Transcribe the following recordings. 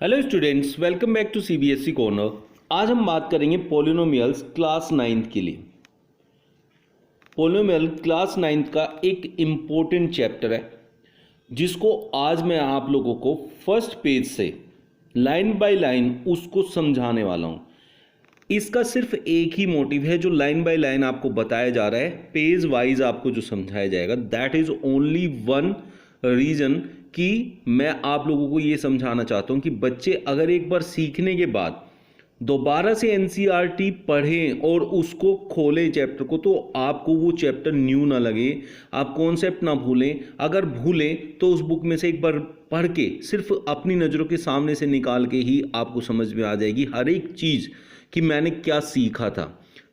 Hello students, welcome back to CBSE corner. आज हम बात करेंगे पॉलिनोमियल्स क्लास 9th के लिए। पॉलिनोमियल क्लास 9th का एक इम्पोर्टेंट चैप्टर है जिसको आज मैं आप लोगों को फर्स्ट पेज से लाइन बाय लाइन उसको समझाने वाला हूँ। इसका सिर्फ एक ही मोटिव है जो लाइन बाय लाइन आपको बताया जा रहा है, पेज वाइज आपको जो समझाया जाएगा, that is only one reason कि मैं आप लोगों को ये समझाना चाहता हूँ कि बच्चे अगर एक बार सीखने के बाद दोबारा से एनसीईआरटी पढ़ें और उसको खोलें चैप्टर को, तो आपको वो चैप्टर न्यू ना लगे, आप कॉन्सेप्ट ना भूलें। अगर भूलें तो उस बुक में से एक बार पढ़ के सिर्फ अपनी नज़रों के सामने से निकाल के ही आपको समझ में आ जाएगी हर एक चीज़ कि मैंने क्या सीखा था।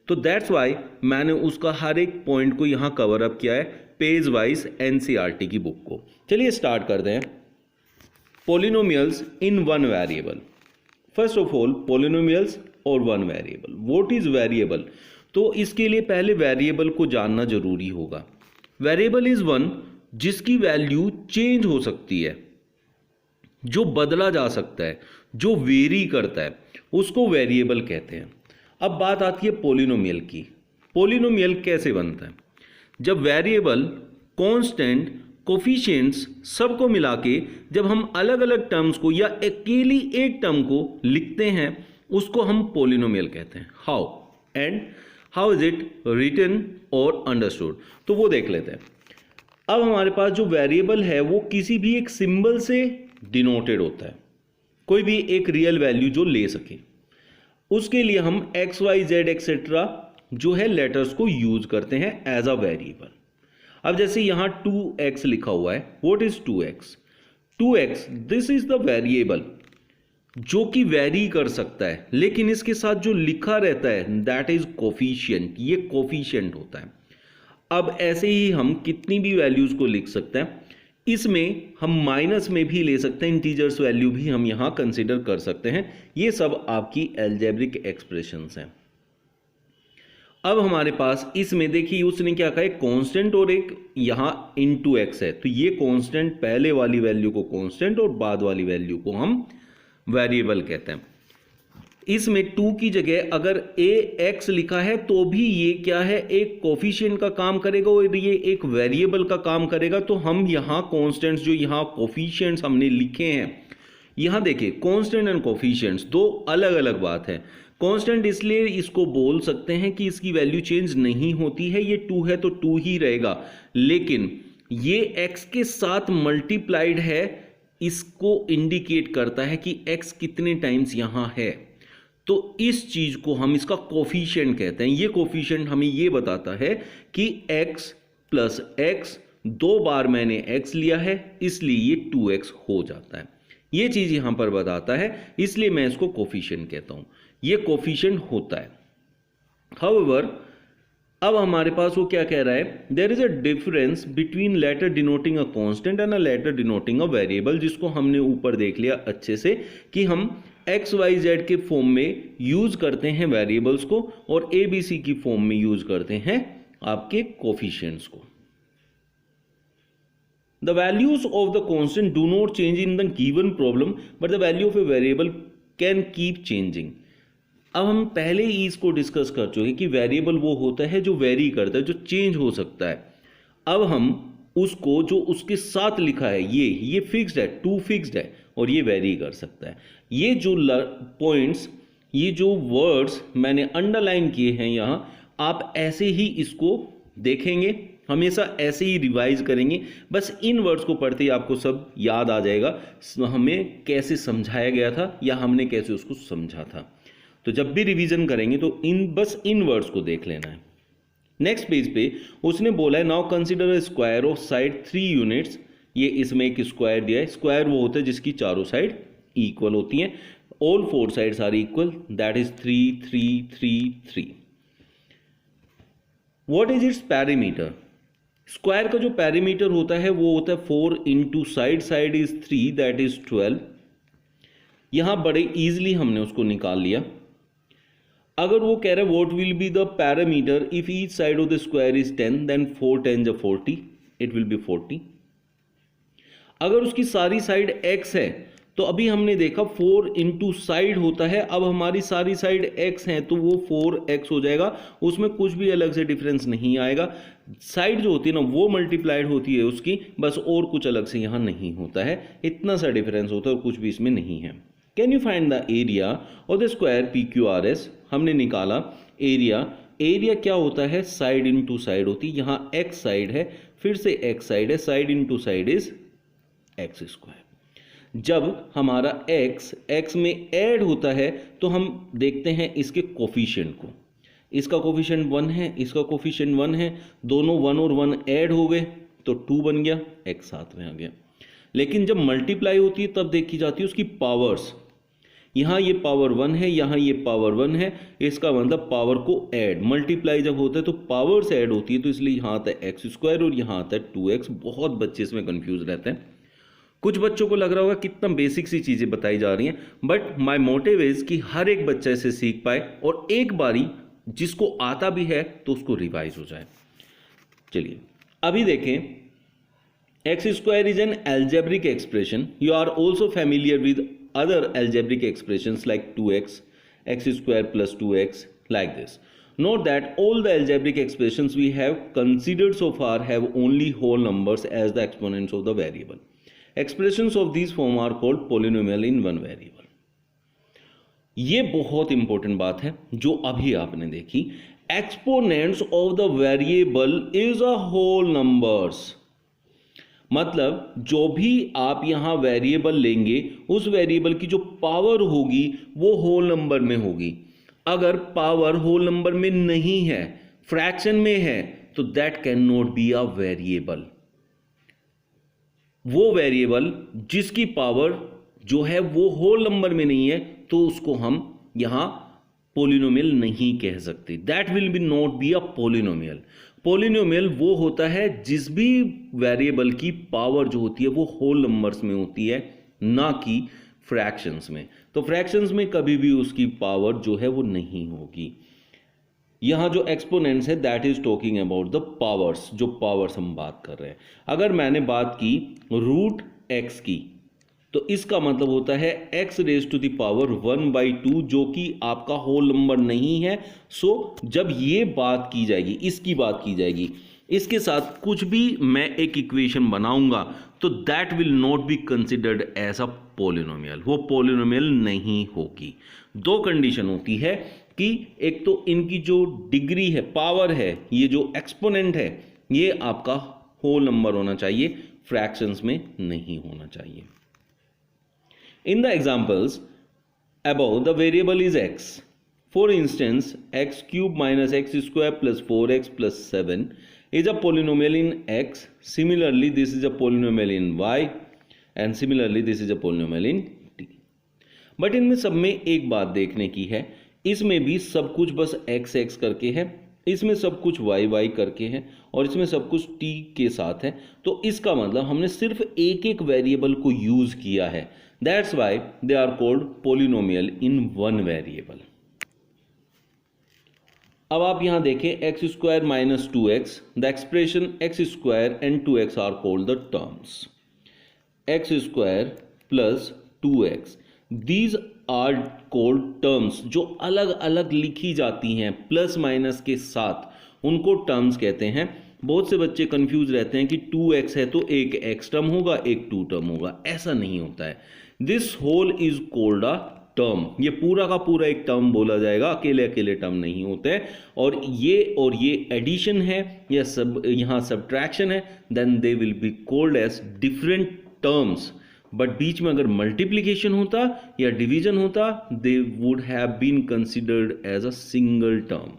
तो दैट्स वाई मैंने उसका हर एक पॉइंट को यहाँ कवर अप किया है पेज वाइज एनसीईआरटी की बुक को। चलिए स्टार्ट करते हैं। Polynomials in one variable. First of all polynomials और one variable. What is variable? तो इसके लिए पहले वेरिएबल को जानना जरूरी होगा। वेरिएबल इज वन जिसकी वैल्यू चेंज हो सकती है, जो बदला जा सकता है, जो वेरी करता है, उसको वेरिएबल कहते हैं। अब बात आती है पॉलिनोमियल की। पॉलिनोमियल कैसे बनता है? जब वेरिएबल, कांस्टेंट, कोफिशिएंट्स सबको मिला के जब हम अलग अलग टर्म्स को या अकेली एक टर्म को लिखते हैं उसको हम पॉलिनोमियल कहते हैं। How and how is it written और अंडरस्टूड, तो वो देख लेते हैं। अब हमारे पास जो वेरिएबल है वो किसी भी एक सिंबल से डिनोटेड होता है, कोई भी एक रियल वैल्यू जो ले सके। उसके लिए हम एक्स वाई जेड एक्सेट्रा जो है लेटर्स को यूज करते हैं एज अ वेरिएबल। अब जैसे यहां 2x लिखा हुआ है, what is 2x? 2x this is the variable जो कि वेरी कर सकता है, लेकिन इसके साथ जो लिखा रहता है दैट इज कोफिशिएंट, ये कोफिशिएंट होता है। अब ऐसे ही हम कितनी भी वैल्यूज को लिख सकते हैं, इसमें हम माइनस में भी ले सकते हैं, इंटीजर्स वैल्यू भी हम यहां कंसीडर कर सकते हैं। ये सब आपकी अलजेब्रिक एक्सप्रेशंस हैं। अब हमारे पास इसमें देखिए उसने क्या कहा है, कांस्टेंट और एक यहां इनटू एक्स है, तो ये कांस्टेंट पहले वाली वैल्यू को कांस्टेंट और बाद वाली वैल्यू को हम वेरिएबल कहते हैं। इसमें 2 की जगह अगर ए एक्स लिखा है तो भी ये क्या है, एक कोफिशिएंट का काम करेगा और ये एक वेरिएबल का काम करेगा। तो हम यहाँ कॉन्स्टेंट्स जो यहाँ कोफिशिएंट्स हमने लिखे हैं, यहाँ देखिए कांस्टेंट एंड कोफिशिएंट्स दो अलग अलग बात है। कांस्टेंट इसलिए इसको बोल सकते हैं कि इसकी वैल्यू चेंज नहीं होती है, ये 2 है तो 2 ही रहेगा, लेकिन ये x के साथ मल्टीप्लाइड है, इसको इंडिकेट करता है कि x कितने टाइम्स यहां है। तो इस चीज को हम इसका कोफिशिएंट कहते हैं। ये कोफिशिएंट हमें ये बताता है कि x प्लस x, 2 बार मैंने x लिया है इसलिए ये 2x हो जाता है। ये चीज यहां पर बताता है, इसलिए मैं इसको कोफिशिएंट कहता हूं। ये कोफिशिएंट होता है। हाउएवर अब हमारे पास वो क्या कह रहा है, there is a difference between letter denoting a constant and a letter denoting a variable, जिसको हमने ऊपर देख लिया अच्छे से कि हम एक्स वाई जेड के फॉर्म में यूज करते हैं वेरिएबल्स को और ए बी सी की फॉर्म में यूज करते हैं आपके कोफिशिएंट्स को। The values of the constant do not change in the given problem, but the value of a variable can keep changing. अब हम पहले ही इसको डिस्कस कर चुके कि वेरिएबल वो होता है जो वेरी करता है, जो चेंज हो सकता है। अब हम उसको जो उसके साथ लिखा है ये फिक्स्ड है, 2 फिक्स्ड है और ये वेरी कर सकता है। ये जो पॉइंट्स, ये जो वर्ड्स मैंने अंडरलाइन किए हैं यहाँ, आप ऐसे ही इसको देखेंगे, हमेशा ऐसे ही रिवाइज करेंगे। बस इन वर्ड्स को पढ़ते ही आपको सब याद आ जाएगा हमें कैसे समझाया गया था या हमने कैसे उसको समझा था। तो जब भी रिवीजन करेंगे तो बस इन वर्ड्स को देख लेना है। नेक्स्ट पेज पे उसने बोला है, now consider a square of side 3 units. ये इसमें एक स्क्वायर दिया है। स्क्वायर वो होता है जिसकी चारों साइड इक्वल होती हैं। All 4 sides are equal, that is 3 3 3 3। What is its perimeter? Square का जो पैरीमीटर होता है वो होता है 4 into side is 3, that is 12। यहां बड़े इजीली हमने उसको निकाल लिया। अगर वो कह रहा है what will be the parameter if each side of the square is 10, then 4 10 जा 40, इट विल बी 40। अगर उसकी सारी साइड x है तो अभी हमने देखा 4 इंटू साइड होता है, अब हमारी सारी साइड x हैं तो वो 4x हो जाएगा, उसमें कुछ भी अलग से डिफरेंस नहीं आएगा। साइड जो होती है ना वो मल्टीप्लाइड होती है उसकी, बस और कुछ अलग से यहाँ नहीं होता है, इतना सा डिफरेंस होता है और कुछ भी इसमें नहीं है। Can you find the area और द स्क्वायर PQRS, हमने निकाला एरिया। एरिया क्या होता है, साइड इनटू साइड होती है, यहाँ x साइड है, फिर से x साइड है, side into side is x square. जब हमारा x में ऐड होता है तो हम देखते हैं इसके कोफिशिएंट को, इसका कोफिशिएंट 1 है, इसका कोफिशिएंट 1 है, दोनों 1 और 1 ऐड हो गए तो 2 बन गया, x साथ में आ गया। लेकिन जब मल्टीप्लाई होती है तब देखी जाती है उसकी पावर्स, यहाँ ये पावर 1 है, यहाँ ये पावर 1 है, इसका मतलब पावर को ऐड, मल्टीप्लाई जब होता है तो पावर्स ऐड होती है, तो इसलिए यहाँ आता है x स्क्वायर और यहाँ आता है 2x। बहुत बच्चे इसमें कंफ्यूज रहते हैं। कुछ बच्चों को लग रहा होगा कितना बेसिक सी चीज़ें बताई जा रही हैं, बट माय मोटिव इज कि हर एक बच्चा इसे सीख पाए और एक बारी जिसको आता भी है तो उसको रिवाइज हो जाए। चलिए अभी देखें, x square is an algebraic expression. You are also familiar with other algebraic expressions like 2x, x square plus 2x, like this. Note that all the algebraic expressions we have considered so far have only whole numbers as the exponents of the variable. Expressions of these form are called polynomial in one variable. ये बहुत important बात है जो अभी आपने देखी, exponents of the variable is a whole numbers. मतलब जो भी आप यहां वेरिएबल लेंगे उस वेरिएबल की जो पावर होगी वो होल नंबर में होगी। अगर पावर होल नंबर में नहीं है, फ्रैक्शन में है, तो that can not be a variable. वो वेरिएबल जिसकी पावर जो है वो होल नंबर में नहीं है तो उसको हम यहां पोलिनोमियल नहीं कह सकते। That will B not be a polynomial. Polynomial वो होता है जिस भी वेरिएबल की पावर जो होती है वो होल नंबर्स में होती है, ना कि फ्रैक्शंस में। तो फ्रैक्शंस में कभी भी उसकी पावर जो है वो नहीं होगी। यहां जो एक्सपोनेंट्स है that is talking about the powers, जो पावर्स हम बात कर रहे हैं। अगर मैंने बात की रूट एक्स की तो इसका मतलब होता है x raise to the power 1/2, जो कि आपका होल नंबर नहीं है। सो जब ये बात की जाएगी, इसकी बात की जाएगी, इसके साथ कुछ भी मैं एक इक्वेशन बनाऊंगा तो that will not be considered as a polynomial, वो पोलिनोमियल नहीं होगी। दो कंडीशन होती है कि एक तो इनकी जो डिग्री है, पावर है, ये जो एक्सपोनेंट है ये आपका होल नंबर होना चाहिए, फ्रैक्शंस में नहीं होना चाहिए। In the examples above, the variable is x. For instance, x cube minus x square plus 4x plus 7 is a polynomial in x. Similarly, this is a polynomial in y, and similarly, this is a polynomial in t. But इनमें सब में एक बात देखने की है, इसमें भी सब कुछ बस x x करके है, इसमें सब कुछ y y करके है, और इसमें सब कुछ t के साथ है। तो इसका मतलब हमने सिर्फ एक एक वेरिएबल को यूज किया है। That's why they are called polynomial in one variable. अब आप यहां देखें x square minus 2x, the expression x square and 2x are called the terms. x square plus 2x, these are called terms, जो अलग अलग लिखी जाती हैं प्लस माइनस के साथ, उनको टर्म्स कहते हैं। बहुत से बच्चे कंफ्यूज रहते हैं कि 2x है तो एक x टर्म होगा, एक 2 टर्म होगा, ऐसा नहीं होता है। This whole is called a term, ये पूरा का पूरा एक टर्म बोला जाएगा, अकेले अकेले टर्म नहीं होते हैं। और ये एडिशन है या सब यहाँ सब्ट्रैक्शन है, then they will be called as different terms. But बीच में अगर मल्टीप्लीकेशन होता या डिवीजन होता, they would have been considered as a single term.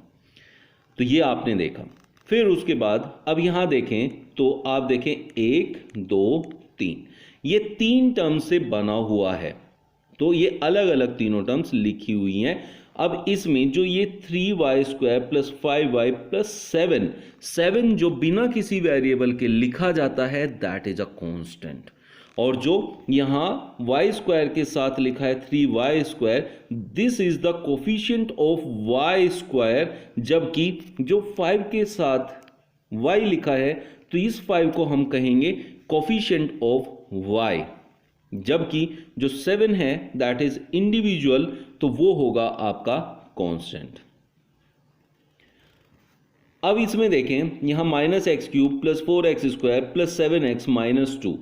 तो ये आपने देखा। फिर उसके बाद अब यहां देखें तो आप देखें 1 2 3, ये 3 टर्म्स से बना हुआ है, तो ये अलग अलग तीनों टर्म्स लिखी हुई हैं। अब इसमें जो ये 3y² प्लस 5y प्लस 7 जो बिना किसी वेरिएबल के लिखा जाता है दैट इज अ कांस्टेंट, और जो यहां y² के साथ लिखा है 3y², this is the coefficient of y², जबकि जो 5 के साथ y लिखा है तो इस 5 को हम कहेंगे कोफिशिएंट ऑफ y। जबकि जो 7 है दैट इज इंडिविजुअल, तो वो होगा आपका कांस्टेंट। अब इसमें देखें यहां -x³ + 4x² + 7x - 2,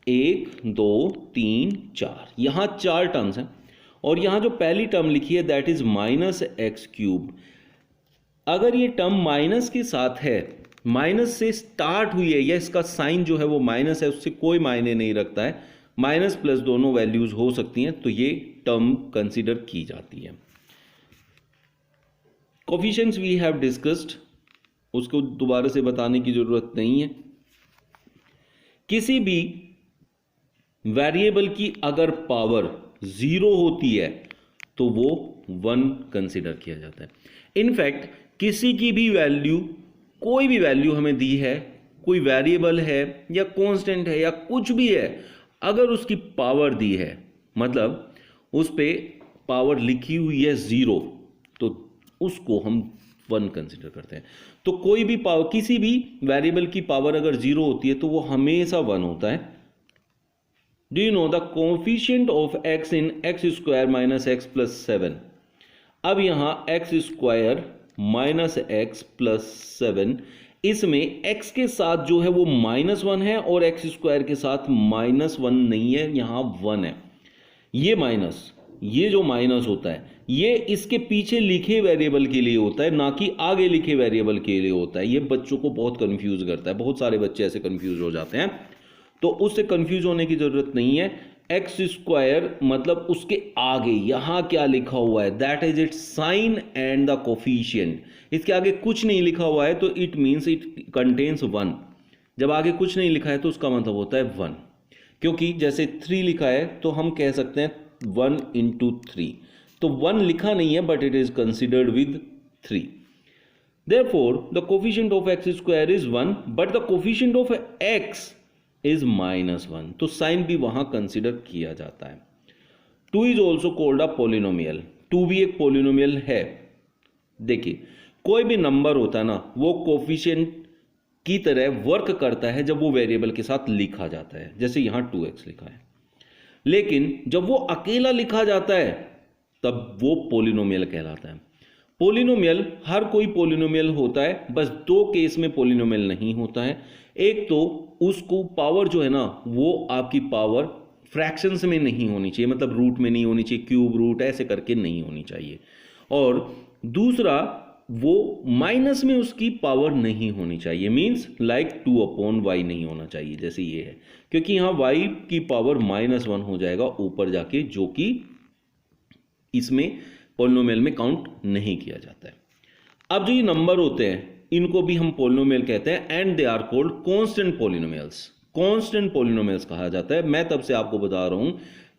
1 2 3 4, यहां 4 टर्म्स हैं और यहां जो पहली टर्म लिखी है दैट इज -x³। अगर ये टर्म माइनस के साथ है, माइनस से स्टार्ट हुई है या इसका साइन जो है वो माइनस है, उससे कोई मायने नहीं रखता है, माइनस प्लस दोनों वैल्यूज हो सकती हैं, तो ये टर्म कंसीडर की जाती है। कोफिशिएंट्स वी हैव डिस्कस्ड, उसको दोबारा से बताने की जरूरत नहीं है। किसी भी वेरिएबल की अगर पावर 0 होती है तो वो 1 कंसीडर किया जाता है। इनफैक्ट किसी की भी वैल्यू, कोई भी वैल्यू हमें दी है, कोई वेरिएबल है या कांस्टेंट है या कुछ भी है, अगर उसकी पावर दी है, मतलब उस पे पावर लिखी हुई है 0, तो उसको हम 1 कंसीडर करते हैं। तो कोई भी पावर, किसी भी वेरिएबल की पावर अगर 0 होती है तो वो हमेशा 1 होता है। Do you know the coefficient of x in x² - x + 7? अब यहां x² - x + 7, इसमें x के साथ जो है वो -1 है और x² के साथ -1 नहीं है, यहां 1 है। ये माइनस, ये जो माइनस होता है ये इसके पीछे लिखे वेरिएबल के लिए होता है, ना कि आगे लिखे वेरिएबल के लिए होता है। ये बच्चों को बहुत कंफ्यूज करता है, बहुत सारे बच्चे ऐसे कंफ्यूज हो जाते हैं, तो उससे कंफ्यूज होने की जरूरत नहीं है। x² मतलब उसके आगे यहां क्या लिखा हुआ है, that is its sign and the coefficient. इसके आगे कुछ नहीं लिखा हुआ है तो इट मीन्स इट कंटेन्स 1। जब आगे कुछ नहीं लिखा है तो उसका मतलब होता है 1, क्योंकि जैसे 3 लिखा है तो हम कह सकते हैं 1 × 3, तो 1 लिखा नहीं है but it is considered with 3। Therefore, the coefficient of x² is 1, but the coefficient of x is -1, तो साइन भी वहां कंसिडर किया जाता है। 2 is also called a polynomial, 2 भी एक पोलिनोमियल है। देखिए कोई भी नंबर होता है ना, वो कोफिशिएंट की तरह वर्क करता है जब वो वेरिएबल के साथ लिखा जाता है, जैसे यहां 2x लिखा है। लेकिन जब वो अकेला लिखा जाता है तब वो पोलिनोमियल कहलाता है। पोलिनोमियल, हर कोई पोलिनोमियल होता है, बस 2 केस में पोलिनोमियल नहीं होता है। एक तो उसको पावर जो है ना वो आपकी पावर फ्रैक्शंस में नहीं होनी चाहिए, मतलब रूट में नहीं होनी चाहिए, क्यूब रूट ऐसे करके नहीं होनी चाहिए। और दूसरा वो माइनस में उसकी पावर नहीं होनी चाहिए, मींस लाइक 2/y नहीं होना चाहिए जैसे ये है, क्योंकि यहां y की पावर -1 हो जाएगा ऊपर जाके, जो कि इसमें पोलिनोमियल में काउंट नहीं किया जाता है। अब जो ये नंबर होते हैं इनको भी हम पोलिनोमियल कहते हैं, and they are called constant polynomials. Constant polynomials कहा जाता है। मैं तब से आपको बता रहा हूं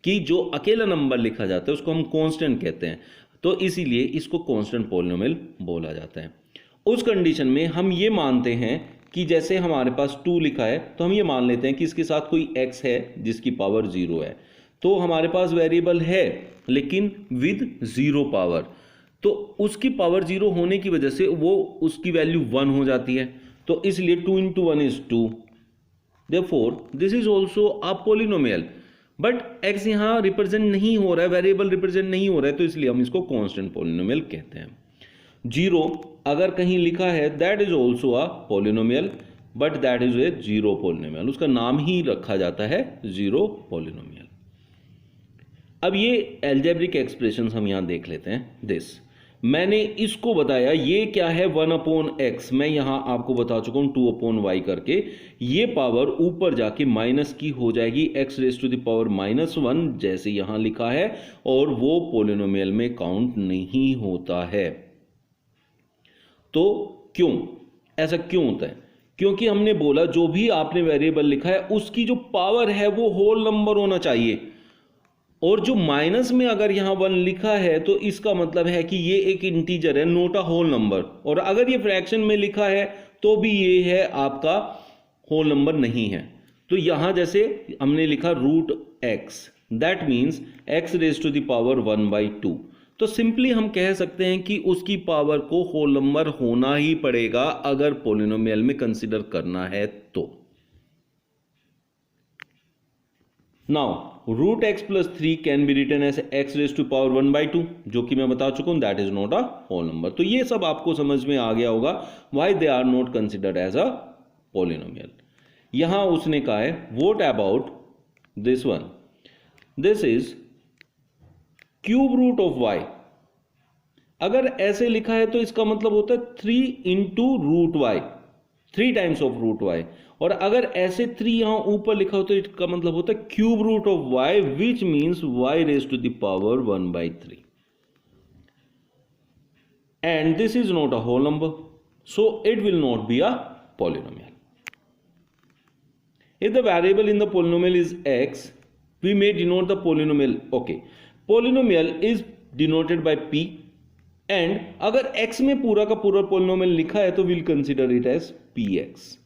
कि जो अकेला नंबर लिखा जाता है उसको हम कांस्टेंट कहते हैं, तो इसीलिए इसको कांस्टेंट पोलिनोमियल बोला जाता है। उस कंडीशन में हम ये मानते हैं कि जैसे हमारे पास 2 लिखा है तो हम ये मान लेते हैं कि इसके साथ कोई x है जिसकी पावर 0 है, तो हमारे पास वेरिएबल है लेकिन विद 0 पावर, तो उसकी पावर 0 होने की वजह से वो उसकी वैल्यू 1 हो जाती है, तो इसलिए 2 × 1 is 2। Therefore, this is also a polynomial, but x यहाँ रिप्रेजेंट नहीं हो रहा है, वेरिएबल रिप्रेजेंट नहीं हो रहा है, तो इसलिए हम इसको कांस्टेंट पोलिनोमियल कहते हैं। 0 अगर कहीं लिखा है that is also a polynomial, but that is a 0 polynomial, उसका नाम ही रखा जाता है 0 पोलिनोमियल। अब ये एल्जेब्रिक एक्सप्रेशंस हम यहां देख लेते हैं। दिस मैंने इसको बताया, ये क्या है 1/x, मैं यहां आपको बता चुका हूं 2/y करके, ये पावर ऊपर जाके माइनस की हो जाएगी x⁻⁻1 जैसे यहां लिखा है, और वो पोलिनोमियल में काउंट नहीं होता है। तो क्यों ऐसा क्यों होता है? क्योंकि हमने बोला जो भी आपने वेरिएबल लिखा है उसकी जो पावर है वो होल नंबर होना चाहिए, और जो माइनस में अगर यहां 1 लिखा है तो इसका मतलब है कि ये एक इंटीजर है, नोट अ होल नंबर, और अगर ये फ्रैक्शन में लिखा है तो भी ये है आपका होल नंबर नहीं है। तो यहां जैसे हमने लिखा √x, दैट मीन्स x⁻1/2, तो सिंपली हम कह सकते हैं कि उसकी पावर को होल नंबर होना ही पड़ेगा अगर पोलिनोमियल में कंसीडर करना है तो। Now root x plus 3 can be written as x raise to power 1/2, जो कि मैं बता चुका हूं that is not a whole number. तो ये सब आपको समझ में आ गया होगा why they are not considered as a polynomial. यहां उसने कहा है what about this one, this is cube root of y. अगर ऐसे लिखा है तो इसका मतलब होता है 3 into root y, 3 times of root y. और अगर ऐसे 3 यहां ऊपर लिखा हो तो इसका मतलब होता है cube root of y, which means y raise to the power 1/3, and this is not a whole number, so it will not be a polynomial. If the variable in the polynomial is x, we may denote the polynomial. Okay, polynomial is denoted by p, and अगर x में पूरा का पूरा polynomial लिखा है तो we'll consider it as px।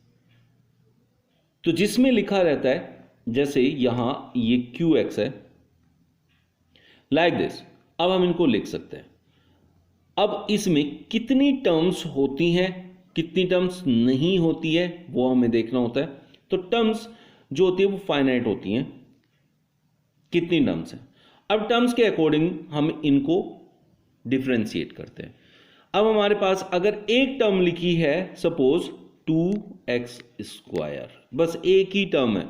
तो जिसमें लिखा रहता है जैसे यहां ये qx है like this, अब हम इनको लिख सकते हैं। अब इसमें कितनी टर्म्स होती हैं, कितनी टर्म्स नहीं होती है, वो हमें देखना होता है। तो टर्म्स जो होती है वो फाइनाइट होती हैं, कितनी टर्म्स हैं। अब टर्म्स के अकॉर्डिंग हम इनको डिफरेंशिएट करते हैं। अब हमारे पास अगर एक टर्म लिखी है सपोज 2x², बस एक ही टर्म है,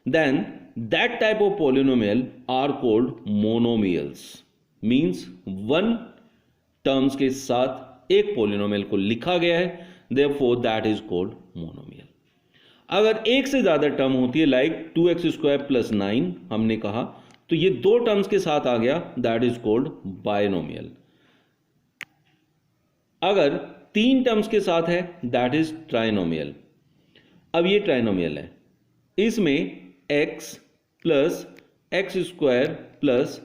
then that type of polynomial are called monomials. Means one terms के साथ एक पॉलिनोमियल को लिखा गया है, therefore that is called monomial. अगर एक से ज्यादा टर्म होती है लाइक 2x² + 9 हमने कहा, तो ये दो टर्म्स के साथ आ गया, दैट इज कॉल्ड बायनोमियल। अगर 3 टर्म्स के साथ है दैट इज ट्राइनोमियल। अब ये ट्राइनोमियल है, इसमें x + x² +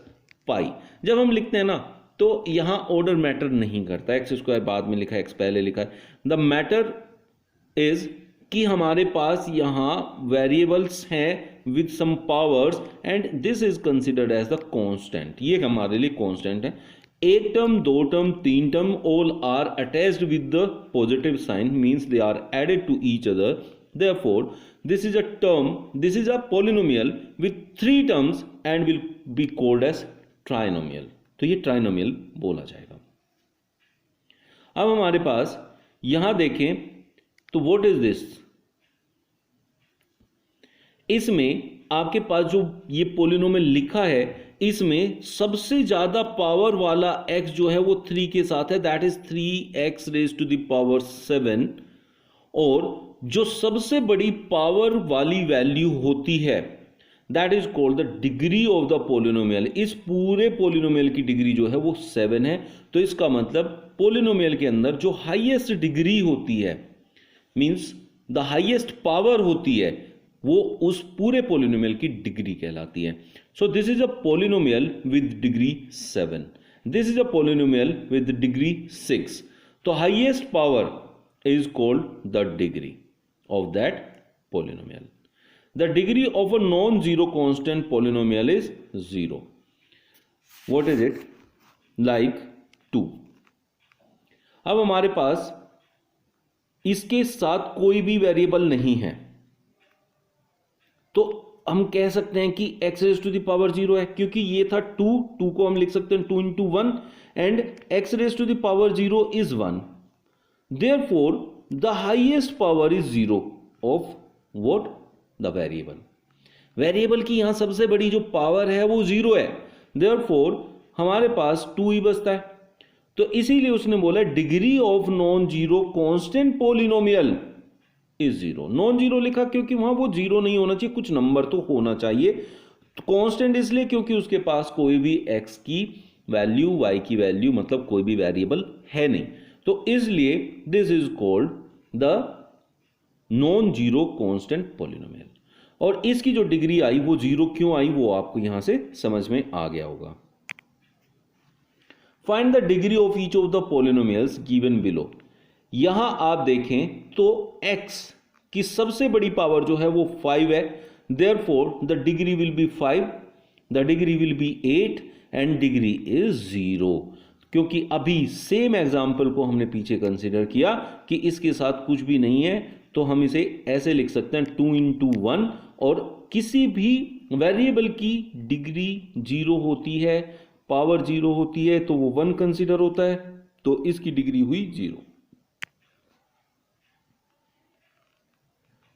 पाई जब हम लिखते हैं ना तो यहां ऑर्डर मैटर नहीं करता, x² बाद में लिखा है, x पहले लिखा है। द मैटर इज कि हमारे पास यहां वेरिएबल्स हैं with some powers and this is considered as the constant. ये हमारे लिए कांस्टेंट है। एक टर्म, दो term, 3 term all are attached with the positive sign, means they are added to each other, therefore this is a term, this is a polynomial with 3 terms and will be called as trinomial. तो ये trinomial बोला जाएगा। अब हमारे पास यहां देखें तो what is this, इसमें आपके पास जो ये पॉलिनोमियल लिखा है इसमें सबसे ज्यादा पावर वाला x जो है वो 3 के साथ है, दैट इज 3x⁻⁷। और जो सबसे बड़ी पावर वाली वैल्यू होती है that is called the degree of the polynomial. इस पूरे पॉलिनोमियल की डिग्री जो है वो 7 है। तो इसका मतलब पॉलिनोमियल के अंदर जो हाईएस्ट डिग्री होती है, मींस द हाईएस्ट पावर होती है, वो उस पूरे पॉलिनोमियल की डिग्री कहलाती है। So this is a polynomial with degree 7, this is a polynomial with degree 6। तो highest power is called the degree of that polynomial. The degree of a non zero constant polynomial is 0। What is it, like 2। अब हमारे पास इसके साथ कोई भी variable नहीं है तो हम कह सकते हैं कि x⁻⁴ है, क्योंकि ये था 2 को हम लिख सकते हैं 2 × 1 and x⁻⁴ is 1। Therefore the highest power is 0 of what, the variable. Variable की यहां सबसे बड़ी जो पावर है वो 0 है, देयरफॉर हमारे पास 2 ही बचता है। तो इसीलिए उसने बोला degree of non zero constant polynomial is 0। Non zero लिखा क्योंकि वहां वो 0 नहीं होना चाहिए, कुछ नंबर तो होना चाहिए। कांस्टेंट इसलिए क्योंकि उसके पास कोई भी x की वैल्यू, y की वैल्यू, मतलब कोई भी वेरिएबल है नहीं, तो इसलिए this is called the non zero constant polynomial. और इसकी जो डिग्री आई वो 0 क्यों आई वो आपको यहां से समझ में आ गया होगा। Find the degree of each of the polynomials given below. यहां आप देखें तो x की सबसे बड़ी पावर जो है वो 5 है, therefore the degree will be 5, the degree will be 8 and degree is 0। क्योंकि अभी सेम एग्जांपल को हमने पीछे कंसीडर किया कि इसके साथ कुछ भी नहीं है, तो हम इसे ऐसे लिख सकते हैं 2 × 1, और किसी भी वेरिएबल की डिग्री 0 होती है, पावर 0 होती है, तो वो 1 कंसीडर होता है, तो इसकी डिग्री हुई 0।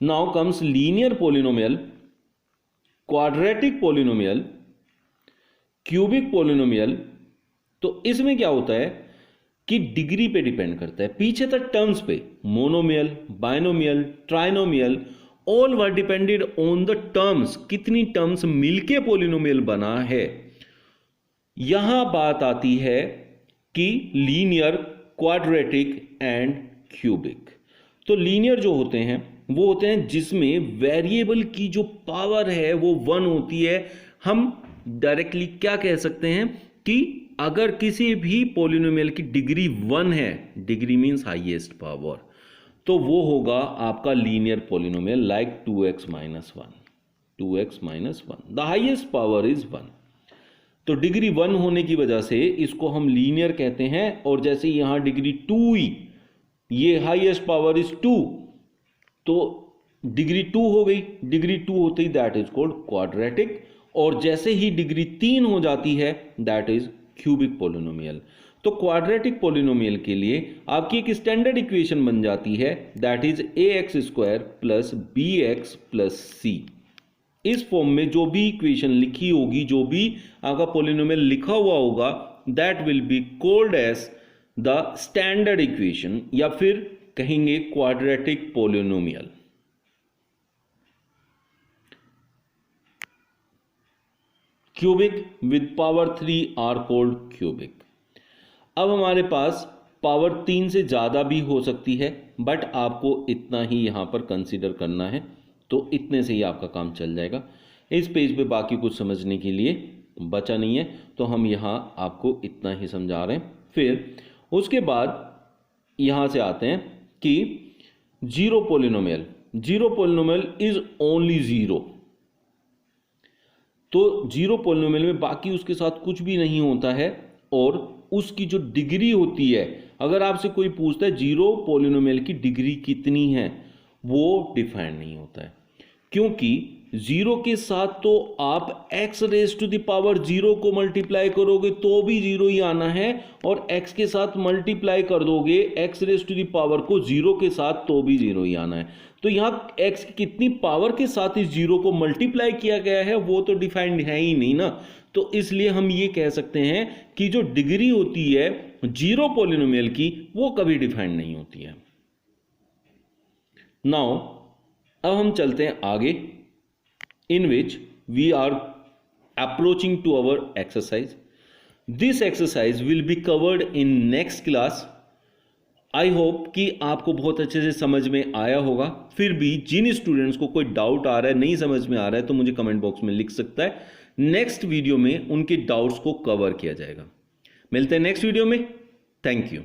Now comes linear polynomial, quadratic polynomial, cubic polynomial. तो इसमें क्या होता है कि डिग्री पे डिपेंड करता है, पीछे तक टर्म्स पे, monomial, binomial, trinomial, all were depended on the terms, कितनी टर्म्स मिलके पॉलिनोमियल बना है। यहां बात आती है कि लीनियर, क्वाड्रेटिक एंड क्यूबिक। तो लीनियर जो होते हैं वो होते हैं जिसमें वेरिएबल की जो पावर है वो 1 होती है। हम डायरेक्टली क्या कह सकते हैं कि अगर किसी भी पॉलिनोमियल की डिग्री 1 है, डिग्री मींस हाईएस्ट पावर, तो वो होगा आपका linear polynomial, like 2x minus 1, 2x minus 1, the highest power is 1। तो डिग्री 1 होने की वजह से इसको हम लीनियर कहते हैं। और जैसे यहां डिग्री 2 ही, ये हाईएस्ट पावर इज 2, तो डिग्री 2 हो गई, डिग्री 2 होते ही दैट इज कॉल्ड क्वाड्रेटिक। और जैसे ही डिग्री 3 हो जाती है दैट इज क्यूबिक पॉलिनोमियल। तो क्वाड्रेटिक पॉलिनोमियल के लिए आपकी एक स्टैंडर्ड इक्वेशन बन जाती है, that is ax² plus bx plus c। इस फॉर्म में जो भी इक्वेशन लिखी होगी, जो भी आपका पॉलिनोमियल लिखा हुआ होगा, that will be called as the standard equation, या फिर कहेंगे quadratic polynomial. Cubic with power 3 are called cubic. अब हमारे पास पावर 3 से ज़्यादा भी हो सकती है, बट आपको इतना ही यहाँ पर कंसीडर करना है, तो इतने से ही आपका काम चल जाएगा। इस पेज पे बाकी कुछ समझने के लिए बचा नहीं है, तो हम यहाँ आपको इतना ही समझा रहे हैं। फिर उसके बाद यहाँ से आते हैं कि zero polynomial, zero polynomial is only zero. तो जीरो पॉलिनोमियल में बाकी उसके साथ कुछ भी नहीं होता है, और उसकी जो डिग्री होती है, अगर आपसे कोई पूछता है जीरो पॉलिनोमियल की डिग्री कितनी है, वो डिफाइन नहीं होता है, क्योंकि जीरो के साथ तो आप x raise to the power 0 को मल्टीप्लाई करोगे तो भी जीरो ही आना है, और x के साथ मल्टीप्लाई कर दोगे x raise to the power को 0 के साथ तो भी जीरो ही आना है। तो यहाँ x की कितनी पावर के साथ इस जीरो को मल्टीप्लाई किया गया है वो तो डिफाइंड है ही नहीं ना। तो इसलिए हम ये कह सकते हैं कि जो डिग्री होती है जीरो पॉलिनोमियल की, वो कभी डिफाइंड नहीं होती है। नाउ अब हम चलते हैं आगे, in which we are approaching to our exercise. This exercise will be covered in next class. I hope कि आपको बहुत अच्छे से समझ में आया होगा। फिर भी जिन स्टूडेंट्स को कोई डाउट आ रहा है, नहीं समझ में आ रहा है, तो मुझे कमेंट बॉक्स में लिख सकता है। नेक्स्ट वीडियो में उनके डाउट्स को कवर किया जाएगा। मिलते हैं नेक्स्ट वीडियो में। Thank you.